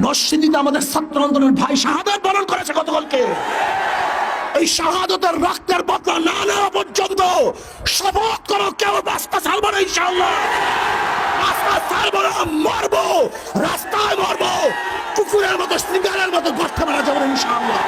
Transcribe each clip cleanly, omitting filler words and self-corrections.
নরসিংদীতে আমাদের ছাত্র আন্দোলনের ভাই শাহাদাত বরণ করেছে গতকালকে। এই শাহাদাতের রক্তের বদলা না নেওয়া পর্যন্ত শপথ করো কেউ রাস্তা ছাড়বো না। ইনশাআল্লাহ রাস্তা ছাড়বো না, মরবো, রাস্তায় মরবো, কুকুরের মতো সিঙ্গারের মতো গর্তে মারা যাবো না। ইনশাআল্লাহ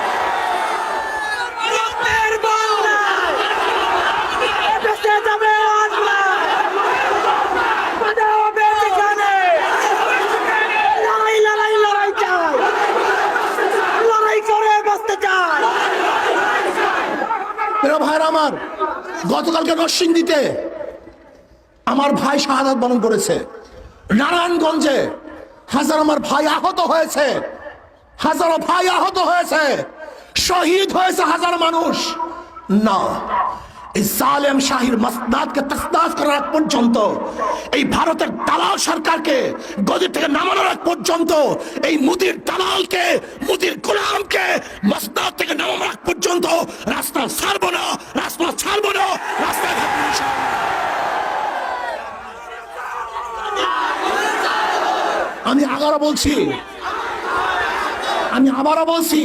ভাইরা আমার, গতকালকে নরসিংদীতে আমার ভাই শাহাদাত বরণ করেছে। নারায়ণগঞ্জে হাজার আমার ভাই আহত হয়েছে, হাজারো ভাই আহত হয়েছে, শহীদ হয়েছে হাজার মানুষ। না, এই জালেম শাহির মাসনাদকে তসনাদ করার আগ পর্যন্ত, এই ভারতের দালাল সরকারকে গদি থেকে নামানোর আগ পর্যন্ত, এই মুদির দালালকে, মুদির গোলামকে মাসনাদ থেকে নামানোর আগ পর্যন্ত রাস্তা ছাড়বো না, রাস্তা ছাড়বো না, রাস্তায় থাকবো ইনশাআল্লাহ। আমি আবারও বলছি,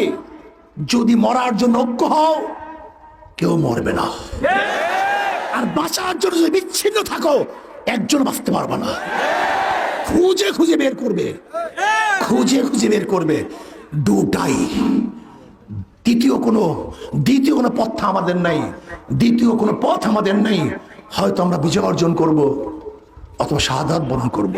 যদি মরার জন্য ঐক্য হও, কেউ মরবে না। আর বাঁচার জন্য যদি বিচ্ছিন্ন থাকো, একজন বাঁচতে পারবে না। খুঁজে খুঁজে বের করবে, খুঁজে খুঁজে বের করবে। দুটাই, দ্বিতীয় কোনো পথ আমাদের নাই, দ্বিতীয় কোনো পথ আমাদের নেই। হয়তো আমরা বিজয় অর্জন করব, অথবা শাহাদাত বরণ করব।